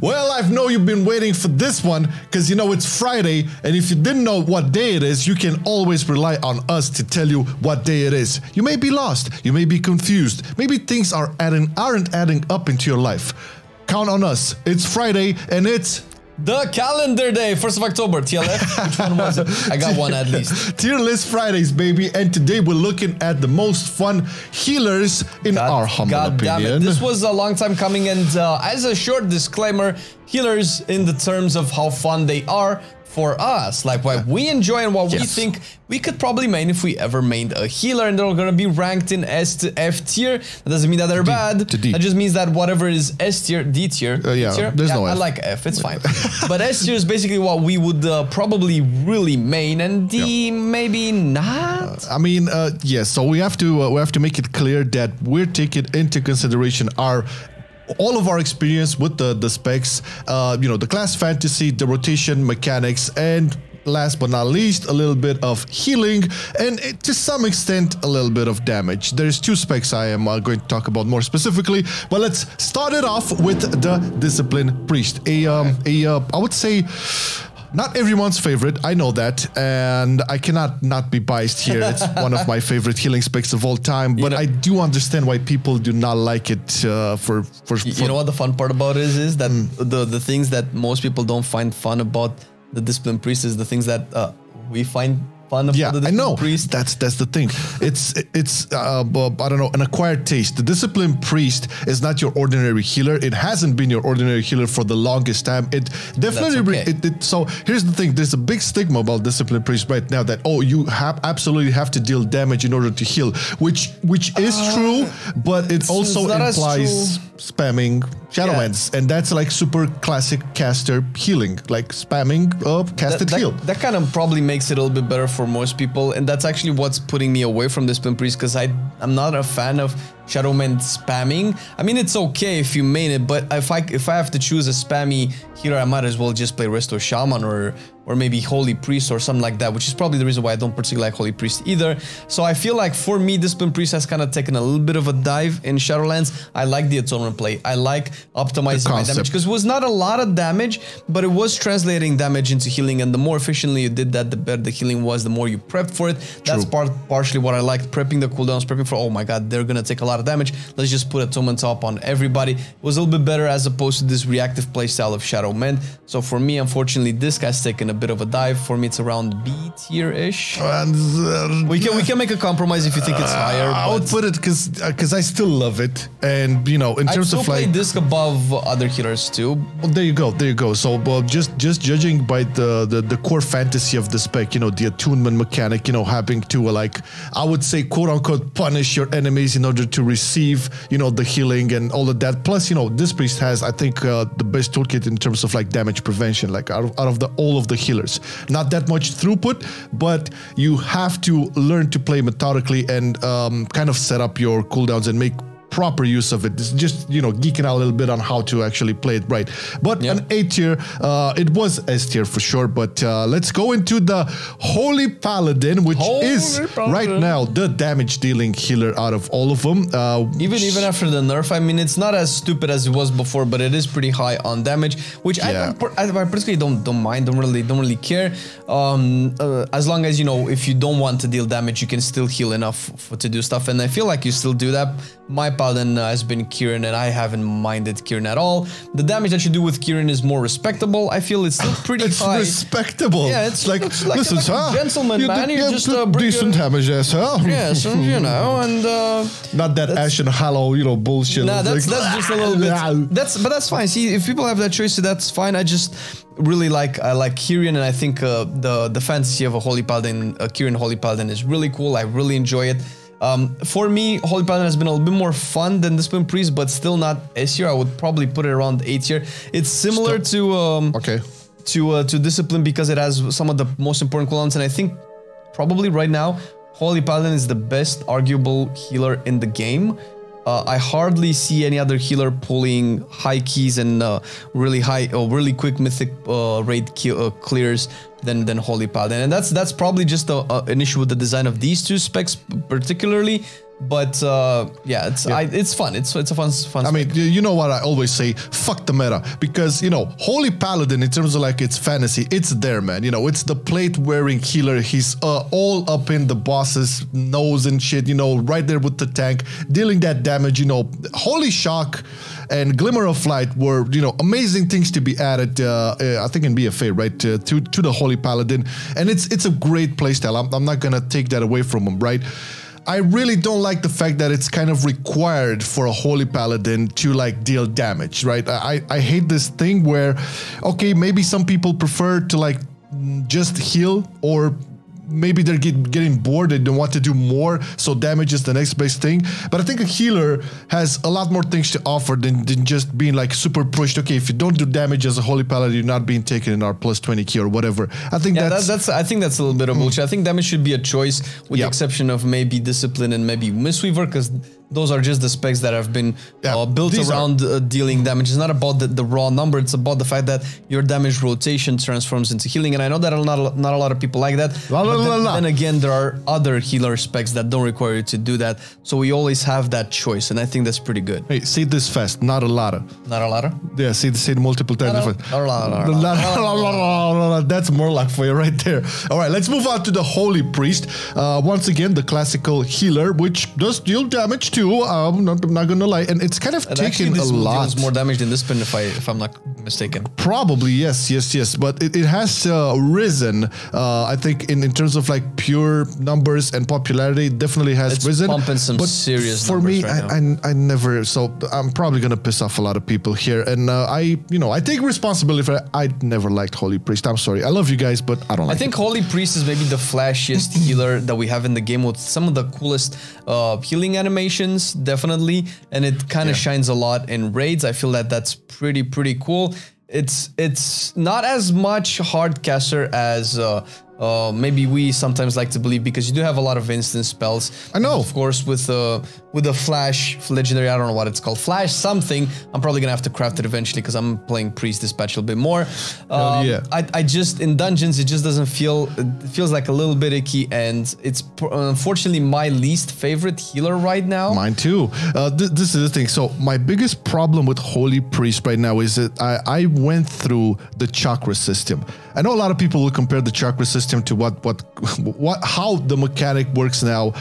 Well, I know you've been waiting for this one because you know it's Friday, and if you didn't know what day it is, you can always rely on us to tell you what day it is. You may be lost, you may be confused, maybe things aren't adding up into your life. Count on us. It's Friday, and it's the calendar day, 1st of October, TLF. Which one was it? I got one at least. Tier List Fridays, baby. And today we're looking at the most fun healers in our humble opinion. Damn it. This was a long time coming, and as a short disclaimer, healers in the terms of how fun they are for us, like what we enjoy and what we think we could probably main if we ever mained a healer, and they're gonna be ranked in S to F tier. That doesn't mean that they're bad. That just means that whatever is S tier, D tier, there's no F. I like F, it's fine. But S tier is basically what we would probably really main, and D maybe not. I mean, yes. So we have to make it clear that we're taking into consideration all of our experience with the specs, you know, the class fantasy, the rotation mechanics, and last but not least, a little bit of healing, and to some extent, a little bit of damage. There's two specs I am going to talk about more specifically, but let's start it off with the Discipline Priest. I would say, not everyone's favorite, I know that, and I cannot not be biased here. It's one of my favorite healing specs of all time, but I do understand why people do not like it. You know what the fun part about it is that the things that most people don't find fun about the Discipline Priest is the things that we find fun about the Discipline Priest. That's the thing. It's I don't know, an acquired taste. The Discipline Priest is not your ordinary healer. It hasn't been your ordinary healer for the longest time. It definitely so here's the thing. There's a big stigma about Discipline Priest right now that you absolutely have to deal damage in order to heal, which is true, but it also implies spamming Shadowlands, and that's like super classic caster healing, like spamming casted heal. That kind of probably makes it a little bit better for most people, and that's actually what's putting me away from Discipline Priest, because I'm not a fan of Shadowman spamming. I mean, it's okay if you main it, but if I have to choose a spammy healer, I might as well just play Resto Shaman or maybe Holy Priest or something like that, which is probably the reason why I don't particularly like Holy Priest either. So I feel like for me, Discipline Priest has kind of taken a little bit of a dive in Shadowlands. I like the Atonement play. I like optimizing my damage, because it was not a lot of damage, but it was translating damage into healing, and the more efficiently you did that, the better the healing was, the more you prepped for it. That's partially what I liked, prepping the cooldowns, prepping for, oh my god, they're gonna take a lot of damage, let's just put Atonement Top on everybody. It was a little bit better as opposed to this reactive playstyle of Shadow Men. So for me, unfortunately, this guy's taken a bit of a dive. For me, it's around B tier-ish. We can make a compromise if you think it's higher. I would put it because I still love it, and you know, in terms of like disc above other healers too. Well, there you go. So just judging by the core fantasy of the spec, you know, the attunement mechanic, you know, having to like, I would say, quote unquote, punish your enemies in order to receive, you know, the healing and all of that. Plus, you know, this priest has, I think, the best toolkit in terms of like damage prevention, like out of all of the healers. Not that much throughput, but you have to learn to play methodically and kind of set up your cooldowns and make proper use of it. It's just, you know, geeking out a little bit on how to actually play it right. But an A tier, it was S tier for sure, but let's go into the Holy Paladin, which is right now the damage dealing healer out of all of them. Even after the nerf, I mean, it's not as stupid as it was before, but it is pretty high on damage, which I personally don't mind, don't really care. As long as, you know, if you don't want to deal damage, you can still heal enough to do stuff, and I feel like you still do that. My Paladin has been Kieran, and I haven't minded Kieran at all. The damage that you do with Kieran is more respectable. I feel it's still pretty high. It's respectable. Yeah, it's like listen, a gentleman, man. You just decent damage, yes, huh? Yes, you know, and not that Ashen Hollow, you know, bullshit. Nah, that's just a little bit. But that's fine. See, if people have that choice, that's fine. I just really like Kieran, and I think the fantasy of a Holy Paladin, Kieran Holy Paladin, is really cool. I really enjoy it. For me, Holy Paladin has been a little bit more fun than Discipline Priest, but still not S tier. I would probably put it around A tier. It's similar to Discipline because it has some of the most important cooldowns, and I think probably right now Holy Paladin is the best arguable healer in the game. I hardly see any other healer pulling high keys and really quick mythic raid clears than Holy Paladin, and that's probably just an issue with the design of these two specs particularly. But yeah, it's fun. It's a fun. I mean, you know what I always say? Fuck the meta, because you know, Holy Paladin in terms of like its fantasy, it's there, man. You know, it's the plate wearing healer. He's all up in the boss's nose and shit. You know, right there with the tank, dealing that damage. You know, Holy Shock and Glimmer of Light were, you know, amazing things to be added. I think in BFA, right, to the Holy Paladin, and it's a great playstyle. I'm not gonna take that away from him, right? I really don't like the fact that it's kind of required for a Holy Paladin to like deal damage, right? I hate this thing where, okay, maybe some people prefer to like just heal, or maybe they're getting bored, they don't want to do more, so damage is the next best thing. But I think a healer has a lot more things to offer than just being like super pushed. Okay, if you don't do damage as a Holy Paladin, you're not being taken in our plus 20 key or whatever. I think I think that's a little bit of bullshit. I think damage should be a choice, with the exception of maybe Discipline and maybe Mistweaver, because those are just the specs that have been built around dealing damage. It's not about the raw number, it's about the fact that your damage rotation transforms into healing. And I know that not a lot of people like that. Then again, there are other healer specs that don't require you to do that. So we always have that choice, and I think that's pretty good. Hey, say this fast, not a lot of. Not a lot of? Yeah, say it multiple times. That's more like for you right there. All right, let's move on to the Holy Priest. Once again, the classical healer, which does deal damage too. I'm not gonna lie, and it's kind of taken a lot. Deals more damage than this spin, if I'm not mistaken. Probably yes, but it has risen. I think in terms of like pure numbers and popularity, definitely has risen. Pumping some serious numbers right now. I never. So I'm probably gonna piss off a lot of people here, and I take responsibility for it. I never liked Holy Priest. I'm sorry. I love you guys, but I don't like it. I think Holy Priest is maybe the flashiest healer that we have in the game, with some of the coolest healing animations, definitely, and it kind of shines a lot in raids. I feel that that's pretty cool. It's not as much hardcaster as maybe we sometimes like to believe, because you do have a lot of instant spells. I know. Of course, with the Flash legendary, I don't know what it's called, Flash something. I'm probably gonna have to craft it eventually, because I'm playing Priest Dispatch a little bit more. I just, in dungeons, it just doesn't feel. It feels like a little bit icky, and it's unfortunately my least favorite healer right now. Mine too. This is the thing. So my biggest problem with Holy Priest right now is that I went through the chakra system. I know a lot of people will compare the chakra system to how the mechanic works now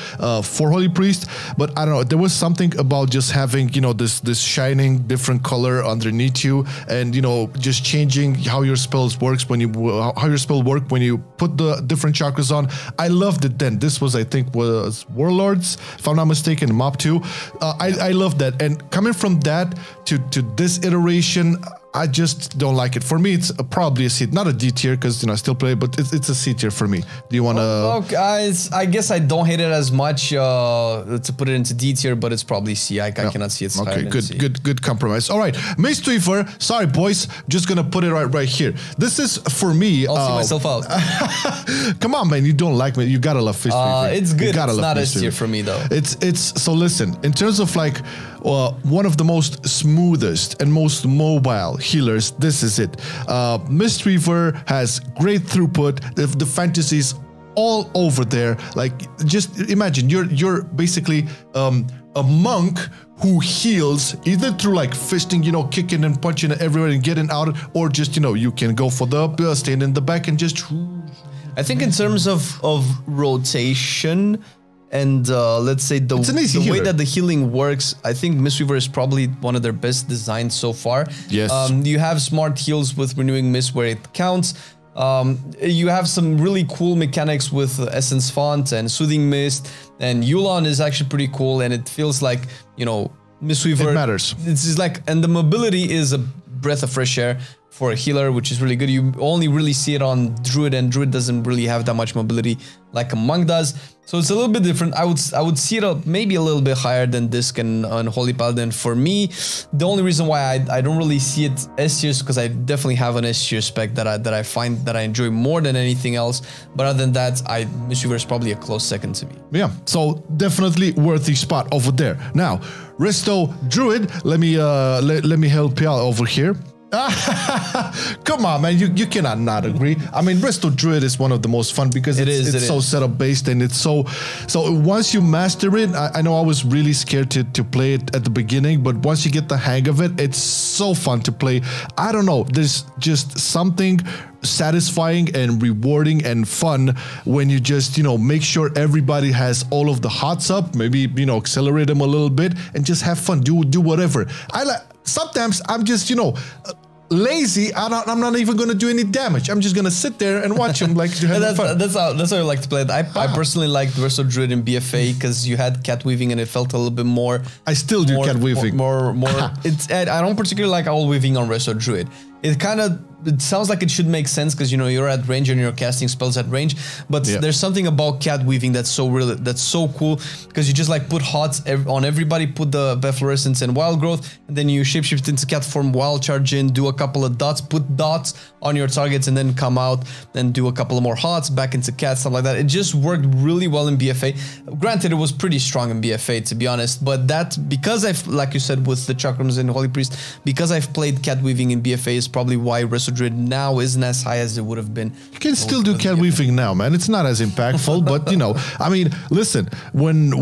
for Holy Priest, but I don't know. There was something about just having, you know, this shining different color underneath you, and you know, just changing how your spells works when you when you put the different chakras on. I loved it then. This was, I think, was Warlords, if I'm not mistaken, Mob 2. I love that, and coming from that to this iteration, I just don't like it. For me, it's probably a C, not a D tier, because, you know, I still play it, but it's a C tier for me. Do you want to? Oh, guys, I guess I don't hate it as much to put it into D tier, but it's probably C. I cannot see it. Okay, good compromise. All right, Mistweaver. Sorry, boys, just gonna put it right here. This is for me. I'll see myself out. Come on, man, you don't like me. You gotta love Mistweaver. It's good. It's not S tier for me though. It's so listen. In terms of like one of the most smoothest and most mobile healers, this is it. Mistweaver has great throughput. The fantasies all over there. Like, just imagine you're basically a monk who heals either through like fisting, you know, kicking and punching everywhere and getting out, or just, you know, you can go for the staying in the back and just. I think in terms of rotation and let's say the way that the healing works, I think Mistweaver is probably one of their best designs so far. Yes. You have smart heals with Renewing Mist where it counts. You have some really cool mechanics with Essence Font and Soothing Mist, and Yulon is actually pretty cool, and it feels like, you know, Mistweaver. It matters. It's just like, and the mobility is a breath of fresh air for a healer, which is really good. You only really see it on Druid, and Druid doesn't really have that much mobility like a Monk does. So it's a little bit different. I would see it maybe a little bit higher than Disc and Holy Paladin. For me, the only reason why I don't really see it S tier is because I definitely have an S tier spec that I find that I enjoy more than anything else. But other than that, Mistweaver is probably a close second to me. Yeah, so definitely worthy spot over there. Now, Resto Druid, let me help you out over here. Come on, man, you cannot not agree. I mean, Resto Druid is one of the most fun because it's so setup based, and it's so once you master it, I know I was really scared to play it at the beginning, but once you get the hang of it, it's so fun to play. I don't know, there's just something satisfying and rewarding and fun when you just, you know, make sure everybody has all of the hots up, maybe, you know, accelerate them a little bit and just have fun, do whatever. Sometimes I'm just, you know, lazy. I'm not even going to do any damage. I'm just going to sit there and watch them like fun. That's how I like to play it. I personally liked Resto Druid in BFA because you had cat weaving and it felt a little bit more. I still do cat weaving. More. I don't particularly like owl weaving on Resto Druid. It sounds like it should make sense because, you know, you're at range and you're casting spells at range, but there's something about cat weaving that's so cool because you just like put hots on everybody, put the Beflorescence and Wild Growth, and then you shapeshift into cat form, wild charge in, do a couple of dots, put dots on your targets, and then come out and do a couple of more hots back into cat, stuff like that. It just worked really well in BFA. Granted, it was pretty strong in BFA, to be honest, but that, because I've, like you said, with the Chakrams and Holy Priest, because I've played cat weaving in BFA is probably why Resto Druid now isn't as high as it would have been. You can still do cat weaving now, man. It's not as impactful, but you know, I mean, listen, when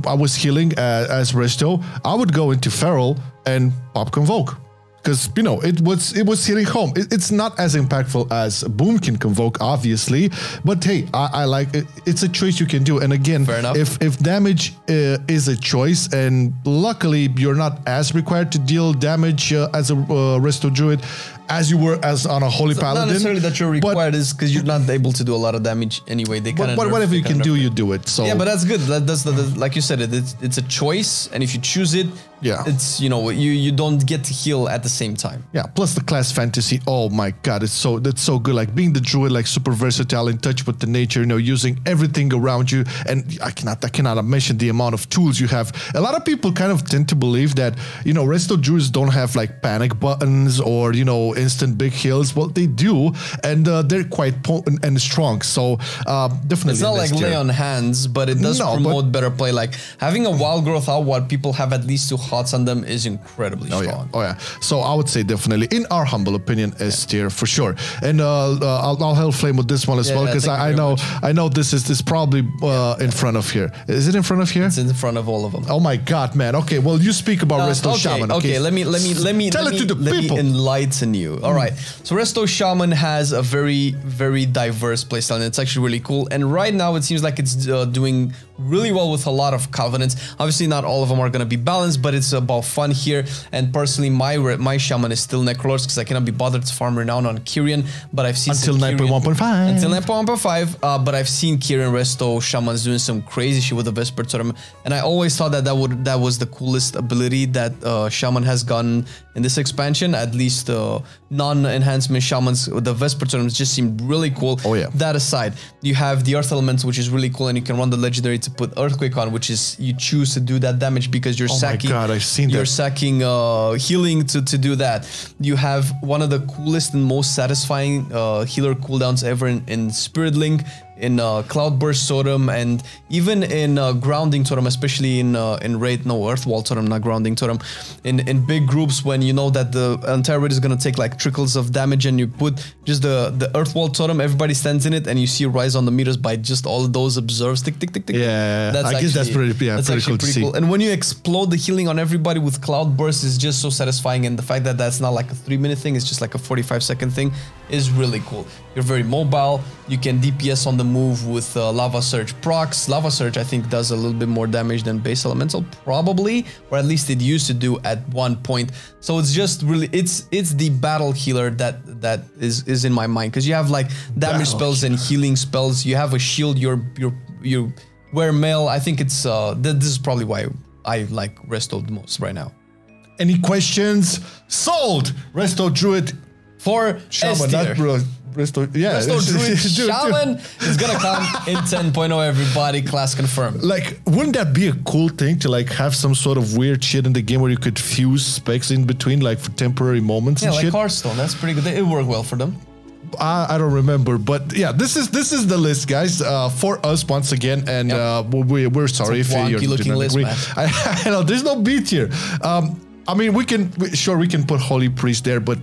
I was healing as Resto, I would go into Feral and pop Convoke. Because, you know, it was hitting home. It's not as impactful as Boomkin Convoke, obviously, but hey, I like it. It's a choice you can do. And again, if damage is a choice, and luckily you're not as required to deal damage as a Resto Druid as you were as on a Holy Paladin. Not necessarily that you're required, is because you're not able to do a lot of damage anyway. They kind of whatever you can do, you do it. So yeah, but that's good. That's like you said, it's a choice, and if you choose it, it's, you know, you don't get to heal at the same time. Yeah. Plus the class fantasy. Oh my God, that's so good. Like being the Druid, like super versatile, in touch with the nature. You know, using everything around you. And I cannot mention the amount of tools you have. A lot of people kind of tend to believe that, you know, Resto Druids don't have like panic buttons or, you know, instant big heals. Well, they do, and they're quite potent and strong. So definitely, it's not like lay on hands, but it does promote better play. Like having a Wild Growth out while people have at least 2 hots on them is incredibly strong. Oh yeah. So I would say definitely, in our humble opinion, S tier for sure. And I'll help Flame with this one as well, because I know this is probably in front of here. Is it in front of here? It's in front of all of them. Oh my God, man. Okay, well, you speak about Resto Shaman. Okay, let me enlighten you. All right, so Resto Shaman has a very, very diverse playstyle, and it's actually really cool. And right now, it seems like it's doing really well with a lot of covenants. Obviously, not all of them are going to be balanced, but it's about fun here. And personally, my Shaman is still Necrolords because I cannot be bothered to farm renown on Kyrian. But I've seen until 9.1.5. Until 9.1.5. But I've seen Kyrian Resto Shamans doing some crazy shit with the Vesper Totem, and I always thought that was the coolest ability that Shaman has gotten in this expansion. At least non-enhancement Shamans, the Vesper Totems just seemed really cool. Oh yeah. That aside, you have the Earth Elements, which is really cool, and you can run the legendary to put Earthquake on, which is you choose to do that damage because you're sacking. Oh my God, I've seen that. You're sacking healing to do that. You have one of the coolest and most satisfying healer cooldowns ever in Spirit Link, in Cloudburst Totem, and even in Grounding Totem, especially in Raid, Earthwall Totem, not Grounding Totem, in big groups when you know that the entire raid is gonna take like trickles of damage, and you put just the Earthwall Totem, everybody stands in it, and you see a rise on the meters by just all of those observes, tick, tick, tick, tick. Yeah, I guess that's pretty cool to see. And when you explode the healing on everybody with Cloudburst is just so satisfying, and the fact that that's not like a 3-minute thing, it's just like a 45-second thing is really cool. You're very mobile. You can DPS on the move with Lava Surge procs. Lava Surge, I think, does a little bit more damage than Base Elemental, probably, or at least it used to do at one point. So it's just really, it's the battle healer that is in my mind, because you have like damage spells and healing spells. You have a shield. You wear mail. I think it's this is probably why I like Resto the most right now. Any questions? Sold. Resto Druid for Shaman, not Resto. Yeah, Resto Druid Shaman is gonna come in 10.0. Everybody, class confirmed. Like, wouldn't that be a cool thing to like have some sort of weird shit in the game where you could fuse specs in between, like for temporary moments? Yeah, and like shit? Hearthstone. That's pretty good. It worked well for them. I don't remember, but yeah, this is the list, guys, for us once again, and we're sorry if you didn't agree. I know there's no beat here. I mean, we can put Holy Priest there, but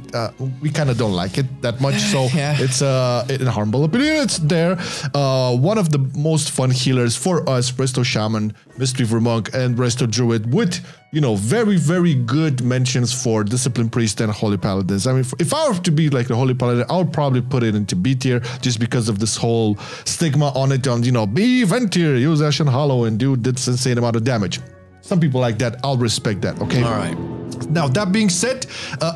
we kind of don't like it that much. So it's in humble opinion, it's there. One of the most fun healers for us, Resto Shaman, Mistweaver Monk, and Resto Druid, with very, very good mentions for Discipline Priest and Holy Paladins. I mean, if I were to be like the Holy Paladin, I would probably put it into B tier just because of this whole stigma on it. On be vent tier, use Ashen Hollow, and do this insane amount of damage. Some people like that. I'll respect that. Okay. All right. Now, that being said,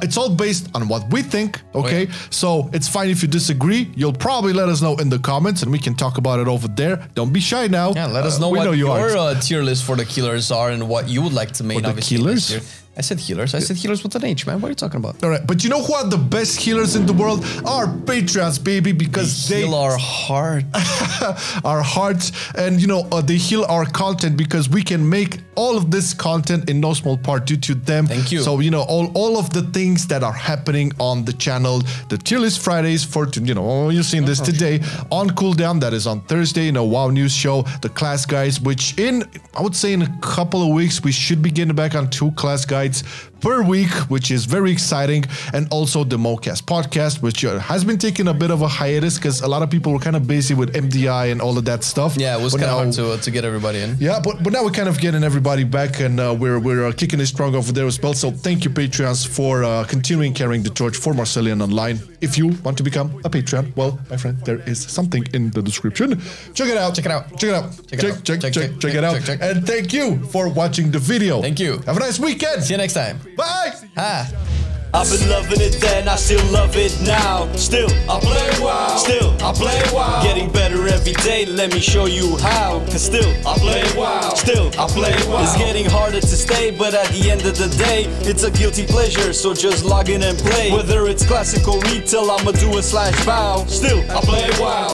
it's all based on what we think, okay? So it's fine if you disagree. You'll probably let us know in the comments, and we can talk about it over there. Don't be shy now. Yeah, let us know what your tier list for the killers are and what you would like to main. For the killers? I said healers. I said healers with an H, man. What are you talking about? All right, but you know who are the best healers in the world? Our Patreons, baby, because they heal our heart. Our hearts, and they heal our content because we can make all of this content in no small part due to them. Thank you. So all of the things that are happening on the channel, the tier list Fridays for you've seen this today on cooldown. That is on Thursday. WoW news show, the class guides, which I would say in a couple of weeks we should be getting back on 2 class guides per week, which is very exciting. And also the Mocast podcast, which has been taking a bit of a hiatus because a lot of people were kind of busy with MDI and all of that stuff. Yeah, it was kind of hard to get everybody in. Yeah, but now we're kind of getting everybody back, and we're kicking it strong over there as well. So thank you, Patreons, for continuing carrying the torch for Marcelian&Online. If you want to become a Patreon, well, my friend, there is something in the description. Check it out. Check it out. Check it out. Check it out. And thank you for watching the video. Thank you. Have a nice weekend. See you next time. Bye. I've been loving it then, I still love it now. Still, I play WoW. Still, I play WoW. Getting better every day, let me show you how. Cause still, I play WoW. Still, I play WoW. It's getting harder to stay, but at the end of the day, it's a guilty pleasure, so just log in and play. Whether it's classic or retail, I'ma do a /bow. Still, I play WoW.